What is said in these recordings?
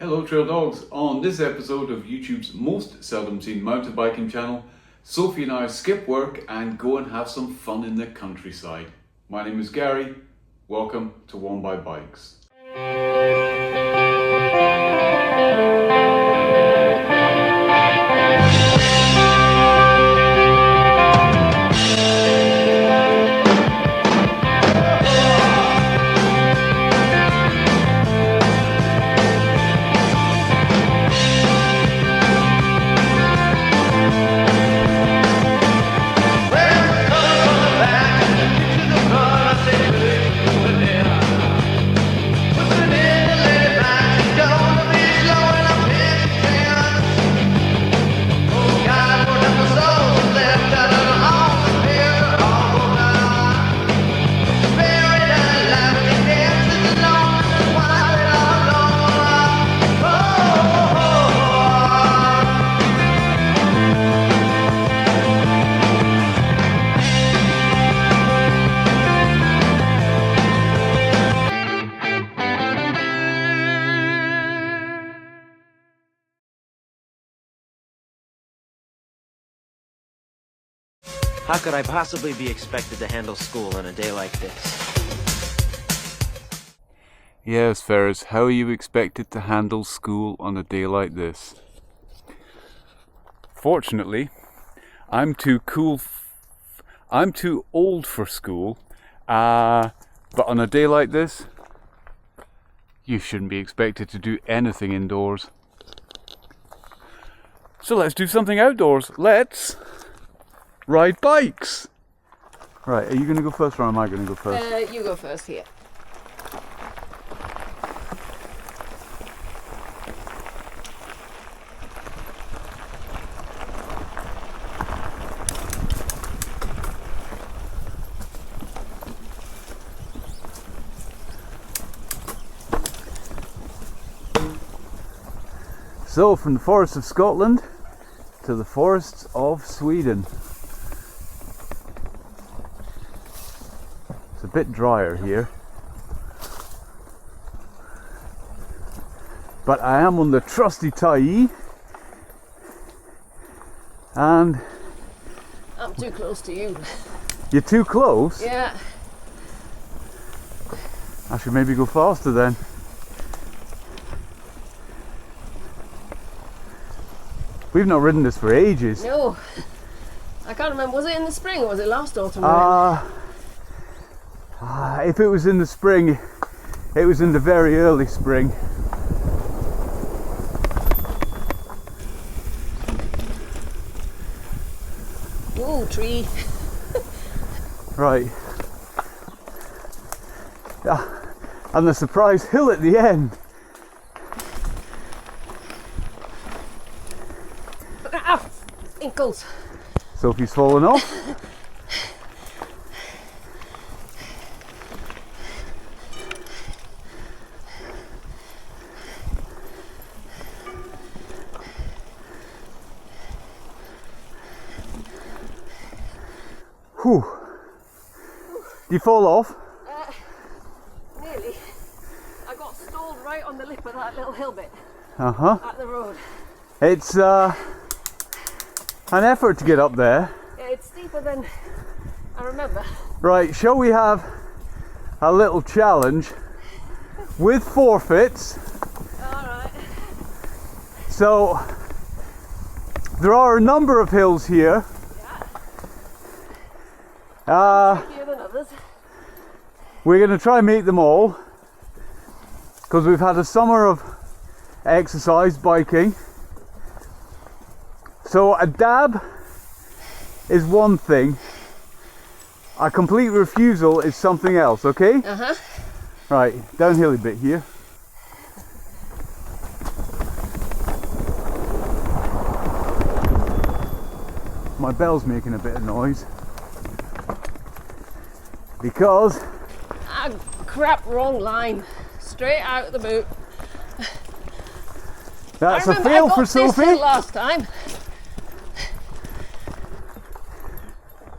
Hello Trail Dogs. On this episode of YouTube's most seldom seen mountain biking channel, Sophie and I skip work and go and have some fun in the countryside. My name is Gary. Welcome to One by Bikes. How could I possibly be expected to handle school on a day like this? Yes, Ferris, how are you expected to handle school on a day like this? Fortunately, I'm too old for school, but on a day like this, you shouldn't be expected to do anything indoors. So let's do something outdoors. Let's ride bikes. Right, are you going to go first or am I going to go first? You go first here. So, from the forests of Scotland to the forests of Sweden. It's a bit drier here, but I am on the trusty tie, and I'm too close to you. You're too close? Yeah. I should maybe go faster then. We've not ridden this for ages. No. I can't remember, was it in the spring or was it last autumn? If it was in the spring, it was in the very early spring. Ooh, tree. Right. And the surprise hill at the end. Ah, ankles. Sophie's fallen off. Whew. Did you fall off? Nearly. I got stalled right on the lip of that little hill bit. At the road. It's an effort to get up there. Yeah, it's steeper than I remember. Right, shall we have a little challenge with forfeits? Alright. So, there are a number of hills here. Trickier than others. We're going to try and meet them all because we've had a summer of exercise biking. So a dab is one thing, a complete refusal is something else, okay? Right, downhill a bit here. My bell's making a bit of noise because Ah, crap, wrong line. Straight out the boot. that's a fail for Sophie. Last time.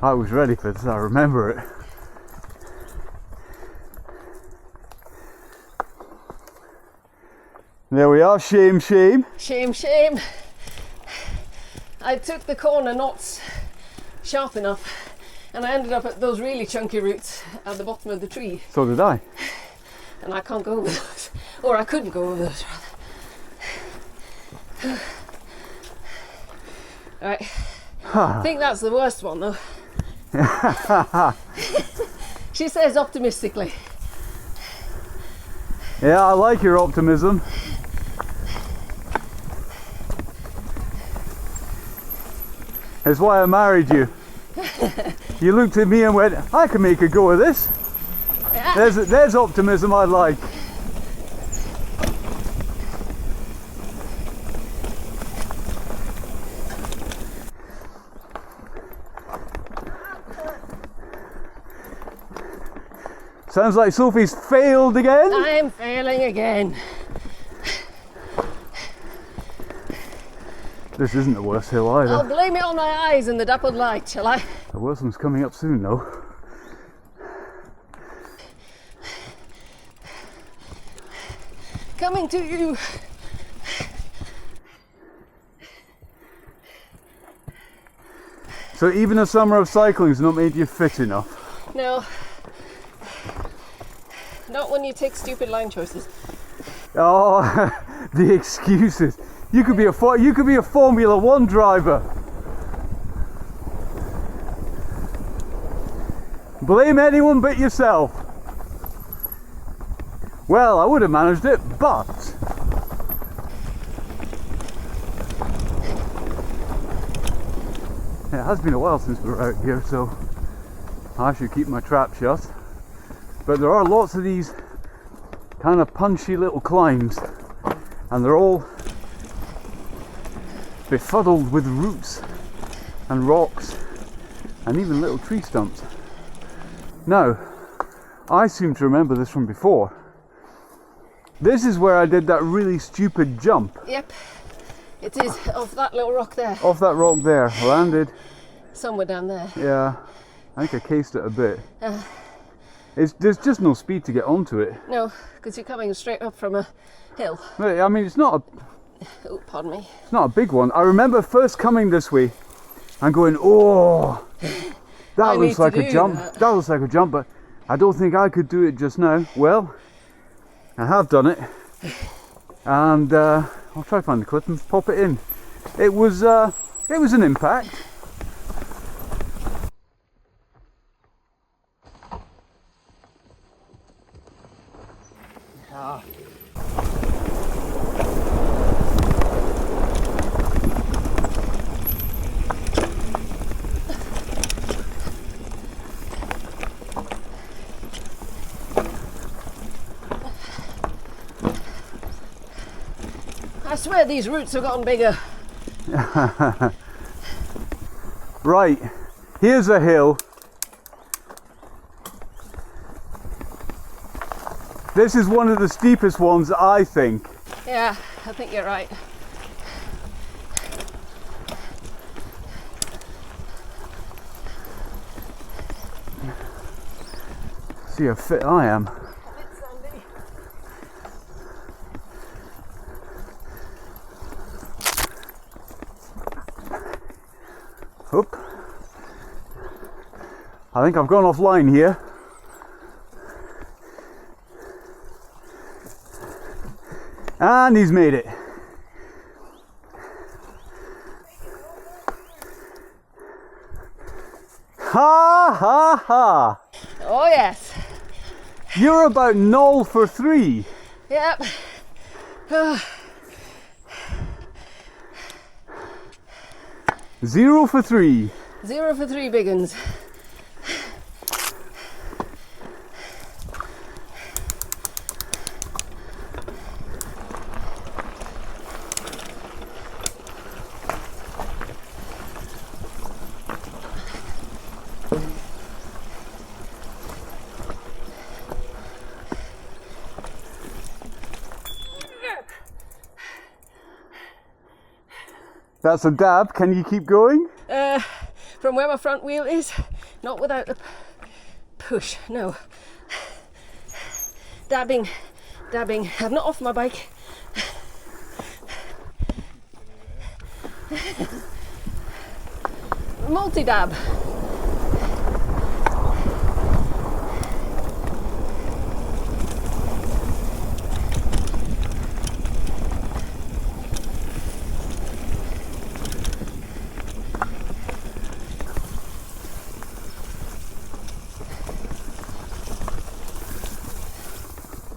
I was ready for this, I remember it. There we are, shame, shame. Shame, shame. I took the corner not sharp enough and I ended up at those really chunky roots at the bottom of the tree. So did I. And I can't go over those. Or I couldn't go over those, rather. Right. I think that's the worst one, though. She says optimistically. Yeah, I like your optimism. That's why I married you. You looked at me and went, I can make a go of this. Yeah. There's optimism I like. Sounds like Sophie's failed again. I'm failing again. This isn't the worst hill either. I'll blame it on my eyes and the dappled light, shall I? The worst one's coming up soon though. Coming to you. So even a summer of cycling's not made you fit enough? No. Not when you take stupid line choices. Oh, the excuses. You could be a Formula One driver. Blame anyone but yourself. Well, I would have managed it, but it has been a while since we were out here, so I should keep my trap shut. But there are lots of these kind of punchy little climbs, and they're all befuddled with roots and rocks and even little tree stumps. Now, I seem to remember this from before. This is where I did that really stupid jump. Yep, it is off that little rock there. Off that rock there, landed. Somewhere down there. Yeah, I think I cased it a bit. There's just no speed to get onto it. No, because you're coming straight up from a hill. I mean, it's not Oh, pardon me. It's not a big one. I remember first coming this way and going, oh, that looks like a jump. That looks like a jump, but I don't think I could do it just now. Well, I have done it, and I'll try to find the clip and pop it in. It was an impact. I swear these roots have gotten bigger. Right, here's a hill. This is one of the steepest ones, I think. Yeah, I think you're right. See how fit I am. Oop. I think I've gone offline here. And he's made it. Ha ha ha! Oh yes. You're about 0 for 3. Yep. 0 for 3. 0 for 3 big uns. That's a dab. Can you keep going? From where my front wheel is, not without the push, no. Dabbing. I'm not off my bike. Multi-dab.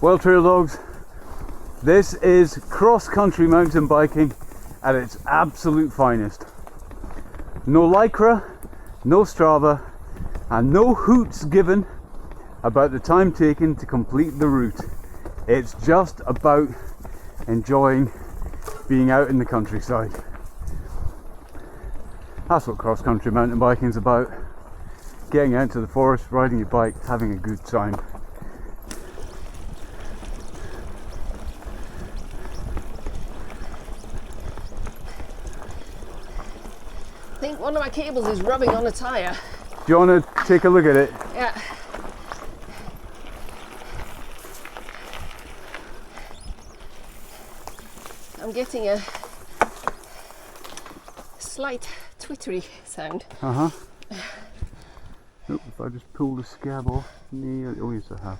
Well, trail dogs, this is cross-country mountain biking at its absolute finest. No Lycra, no Strava, and no hoots given about the time taken to complete the route. It's just about enjoying being out in the countryside. That's what cross-country mountain biking is about. Getting out into the forest, riding your bike, having a good time. I think one of my cables is rubbing on a tyre. Do you want to take a look at it? Yeah. I'm getting a slight twittery sound. Uh-huh. Nope, if I just pull the scab off, oh yes I have.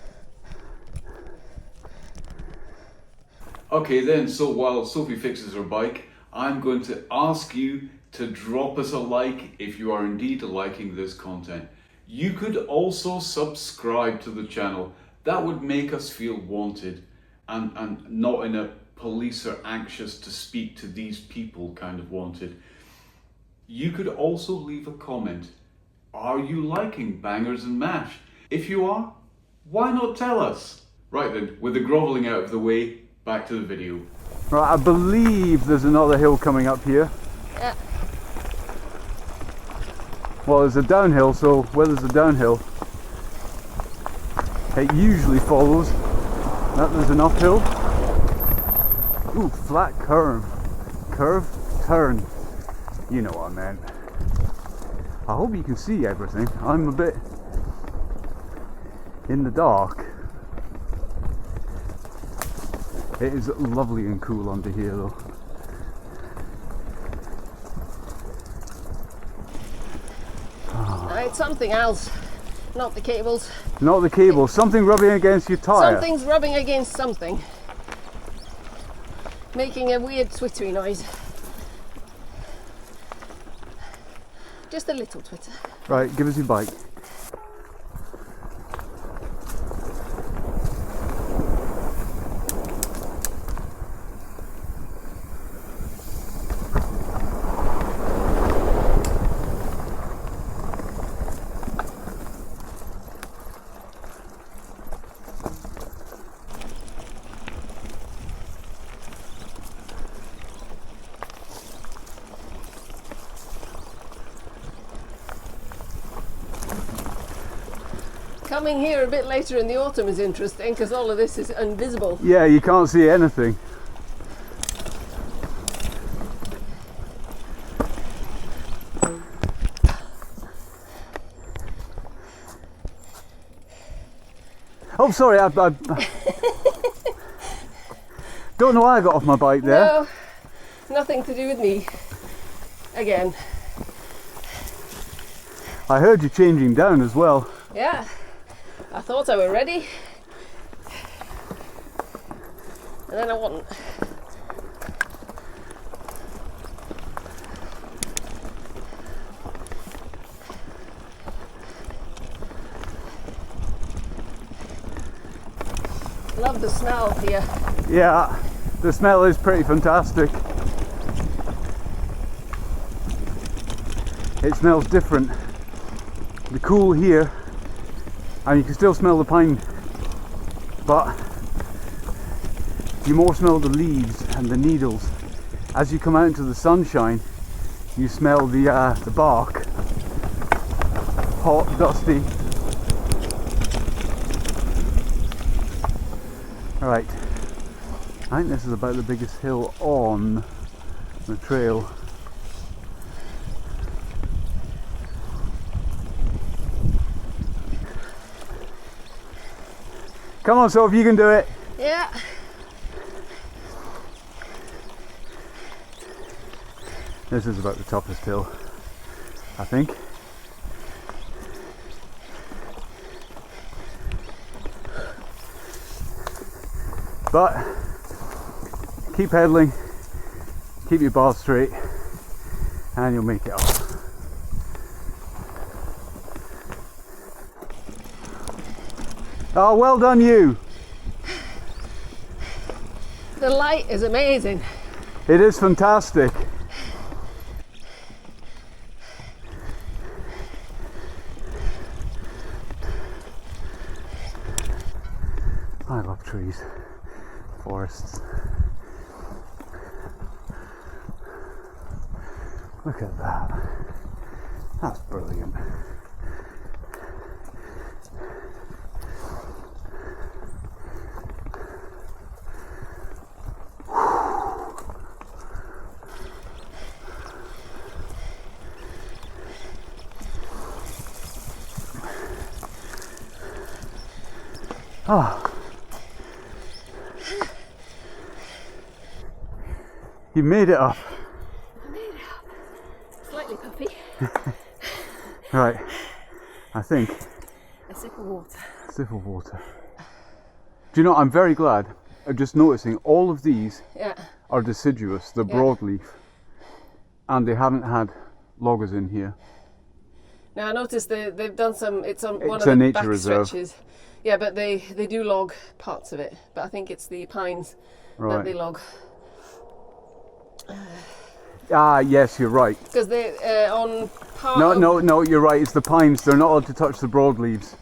Okay then, so while Sophie fixes her bike, I'm going to ask you to drop us a like if you are indeed liking this content. You could also subscribe to the channel. That would make us feel wanted and not in a police are anxious to speak to these people kind of wanted. You could also leave a comment. Are you liking Bangers and Mash? If you are, why not tell us? Right then, with the grovelling out of the way, back to the video. Right, I believe there's another hill coming up here. Yeah. Well, there's a downhill, so where there's a downhill, it usually follows that there's an uphill. Ooh, flat curve. Curve, turn. You know what I meant. I hope you can see everything. I'm a bit in the dark. It is lovely and cool under here though. It's something else, not the cables. Not the cable, something rubbing against your tyre. Something's rubbing against something, making a weird twittery noise. Just a little twitter. Right, give us your bike. Coming here a bit later in the autumn is interesting because all of this is invisible. Yeah, you can't see anything. Oh, sorry, I don't know why I got off my bike there. No, nothing to do with me. Again. I heard you changing down as well. Yeah, I thought I were ready. And then I wasn't. Love the smell here. Yeah, the smell is pretty fantastic. It smells different. The cool here, and you can still smell the pine, but you more smell the leaves and the needles. As you come out into the sunshine, you smell the bark, hot, dusty. Right, I think this is about the biggest hill on the trail. Come on, Sophie, you can do it. Yeah. This is about the toughest hill, I think. But keep pedaling, keep your bar straight, and you'll make it up. Oh, well done you! The light is amazing. It is fantastic. I love trees, forests. Look at that. That's brilliant. Ah. You made it up. I made it up. Slightly puffy. Right. I think. A sip of water. Sip of water. Do you know, I'm very glad. I'm just noticing all of these Yeah. are deciduous, they're Yeah. broadleaf, and they haven't had loggers in here. Now I noticed they've done some. It's on one It's of a the nature back reserve. stretches. Yeah, but they do log parts of it. But I think it's the pines that Right. they log Ah, yes, you're right. because they on part. No, you're right. It's the pines. They're not allowed to touch the broadleaves.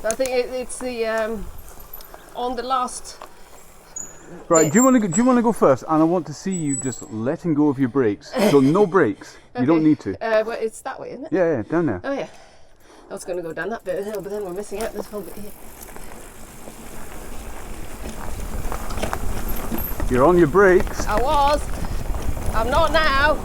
I think it's the on the last. Right. Do you want to go first? And I want to see you just letting go of your brakes. So no brakes. You don't Okay. need to. Well, it's that way, isn't it? Yeah, down there. Oh yeah. I was going to go down that bit of the hill, but then we're missing out this whole bit here. You're on your brakes. I was. I'm not now.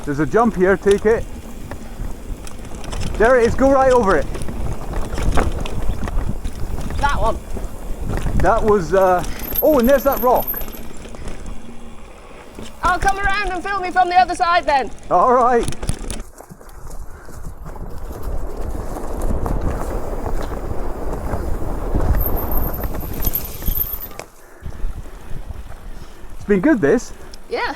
There's a jump here. Take it. There it is. Go right over it. That one. That was. Oh, and there's that rock. I'll come around and film me from the other side then. All right. It's been good, this. Yeah.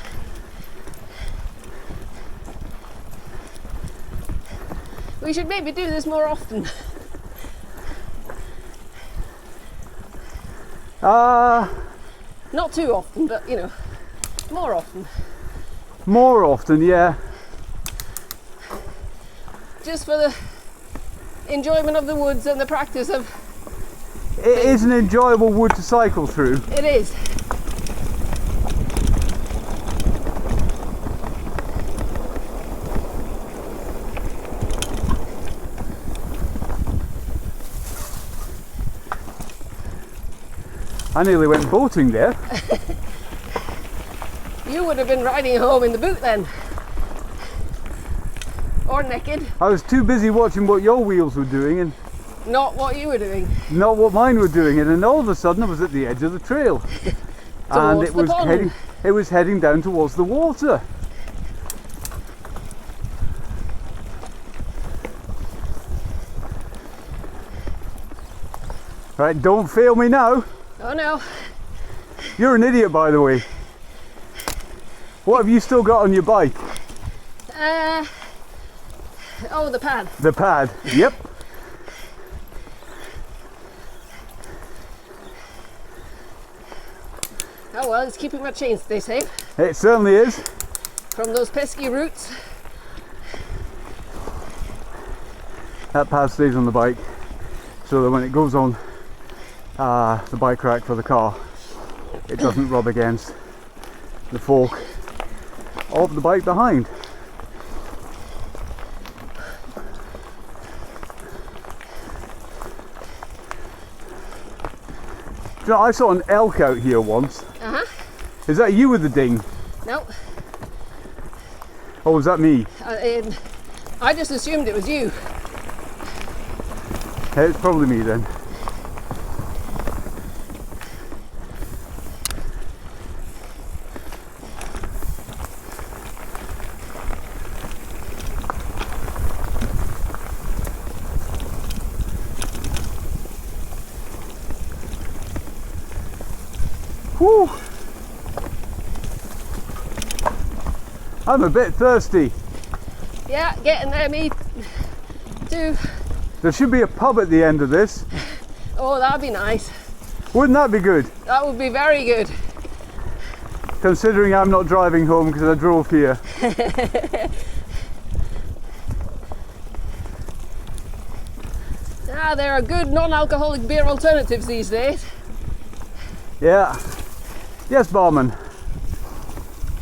We should maybe do this more often. Not too often, but you know, more often. More often, yeah. Just for the enjoyment of the woods and the practice of. It is an enjoyable wood to cycle through. It is. I nearly went boating there. You would have been riding home in the boot then. Or naked. I was too busy watching what your wheels were doing and Not what you were doing. not what mine were doing, and then all of a sudden I was at the edge of the trail. And Towards it the was pond. heading down towards the water. Right, don't fail me now. Oh no. You're an idiot, by the way. What have you still got on your bike? Oh, the pad. The pad. Yep. Oh well, it's keeping my chain stay safe It certainly is. from those pesky roots. That pad stays on the bike so that when it goes on the bike rack for the car, it doesn't rub against the fork of the bike behind. Do you know, I saw an elk out here once. Uh-huh. Is that you with the ding? No. Or was that me? I just assumed it was you. It's probably me then. Whew. I'm a bit thirsty. Yeah, getting there, me too. There should be a pub at the end of this. Oh, that'd be nice. Wouldn't that be good? That would be very good. Considering I'm not driving home because I drove here. Ah, there are good non-alcoholic beer alternatives these days. Yeah. Yes, barman.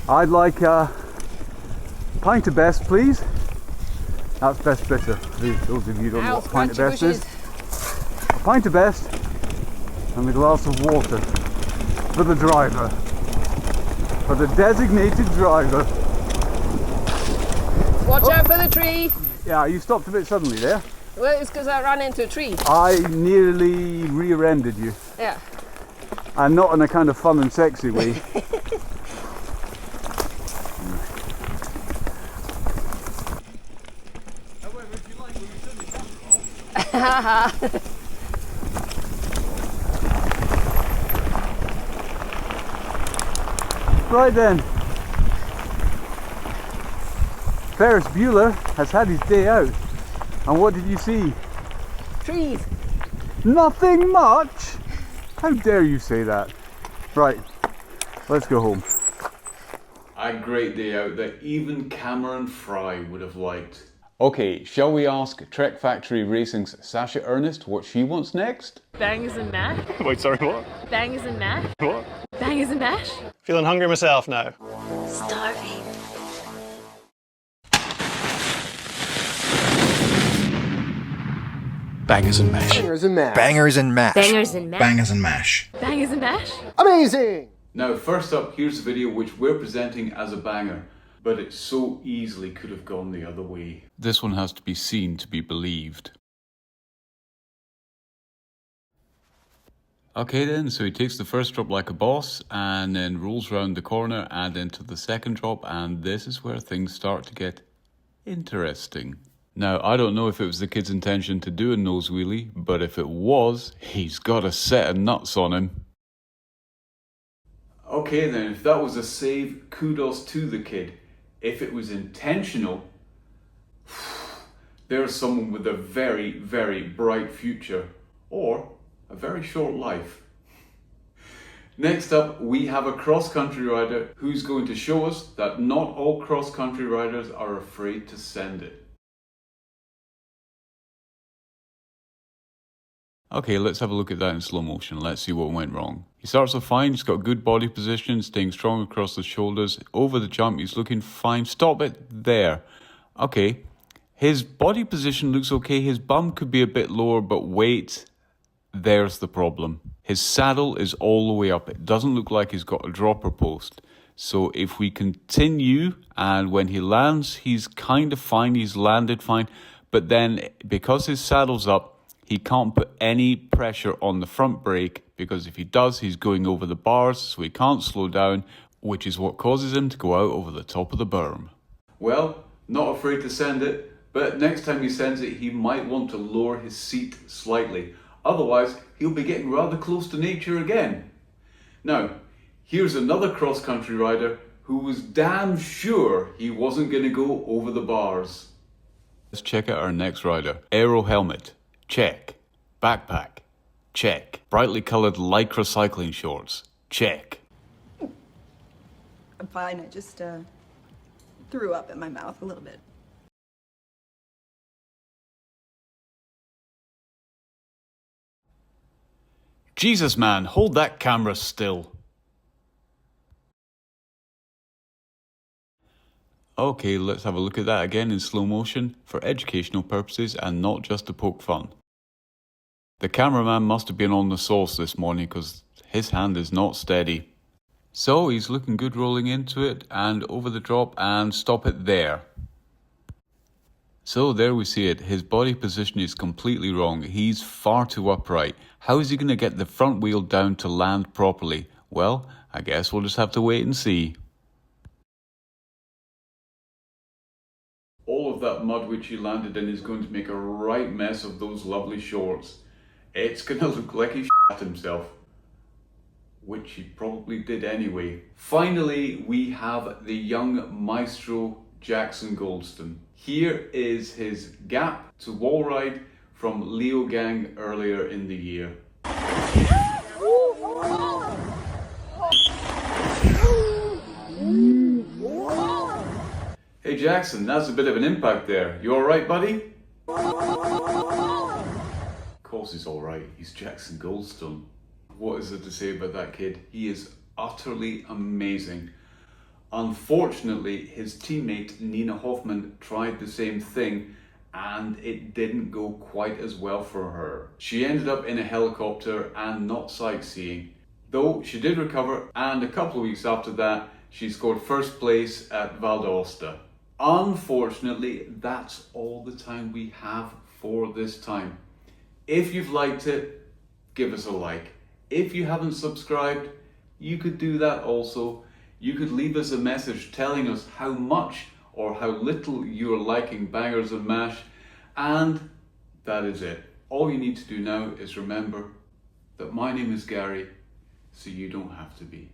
I'd like a pint of best, please. That's best bitter. Those of you who don't know what a pint of best is. A pint of best and a glass of water for the driver. For the designated driver. Watch out for the tree. Yeah, you stopped a bit suddenly there. Well, it's because I ran into a tree. I nearly rear-ended you. Yeah. And not in a kind of fun and sexy way. Right then. Ferris Bueller has had his day out. And what did you see? Trees. Nothing much! How dare you say that? Right, let's go home. A great day out that even Cameron Fry would have liked. Okay, shall we ask Trek Factory Racing's Sasha Ernest what she wants next? Bangers and mash. Wait, sorry, what? Bangers and mash. What? Bangers and mash. Feeling hungry myself now. Starving. Bangers and mash. Bangers and mash. Bangers and mash. Bangers and mash. Bangers and mash. Bangers and mash. Amazing! Now, first up, here's a video which we're presenting as a banger, but it so easily could have gone the other way. This one has to be seen to be believed. Okay then, so he takes the first drop like a boss and then rolls round the corner and into the second drop, and this is where things start to get interesting. Now, I don't know if it was the kid's intention to do a nose wheelie, but if it was, he's got a set of nuts on him. Okay then, if that was a save, kudos to the kid. If it was intentional, there's someone with a very, very bright future, or a very short life. Next up, we have a cross-country rider who's going to show us that not all cross-country riders are afraid to send it. Okay, let's have a look at that in slow motion. Let's see what went wrong. He starts off fine, he's got good body position, staying strong across the shoulders. Over the jump, he's looking fine. Stop it there. Okay, his body position looks okay. His bum could be a bit lower, but wait, there's the problem. His saddle is all the way up. It doesn't look like he's got a dropper post. So if we continue, and when he lands, he's kind of fine, he's landed fine. But then, because his saddle's up, he can't put any pressure on the front brake, because if he does, he's going over the bars, so he can't slow down, which is what causes him to go out over the top of the berm. Well, not afraid to send it, but next time he sends it, he might want to lower his seat slightly. Otherwise, he'll be getting rather close to nature again. Now, here's another cross-country rider who was damn sure he wasn't going to go over the bars. Let's check out our next rider. Aero helmet. Check. Backpack. Check. Brightly coloured lycra cycling shorts. Check. I'm fine. I just threw up in my mouth a little bit. Jesus, man, hold that camera still. Okay, let's have a look at that again in slow motion for educational purposes and not just to poke fun. The cameraman must have been on the sauce this morning because his hand is not steady. So he's looking good rolling into it and over the drop, and stop it there. So there we see it. His body position is completely wrong. He's far too upright. How is he going to get the front wheel down to land properly? Well, I guess we'll just have to wait and see. All of that mud which he landed in is going to make a right mess of those lovely shorts. It's going to look like he shat himself. Which he probably did anyway. Finally, we have the young maestro Jackson Goldston. Here is his gap to wall ride from Leo Gang earlier in the year. Hey Jackson, that's a bit of an impact there. You alright, buddy? Of course he's alright, he's Jackson Goldstone. What is there to say about that kid? He is utterly amazing. Unfortunately, his teammate Nina Hoffman tried the same thing and it didn't go quite as well for her. She ended up in a helicopter and not sightseeing. Though she did recover, and a couple of weeks after that, she scored first place at Val d'Aosta. Unfortunately, that's all the time we have for this time. If you've liked it, give us a like. If you haven't subscribed, you could do that also. You could leave us a message telling us how much or how little you're liking Bangers and Mash, and that is it. All you need to do now is remember that my name is Gary, so you don't have to be.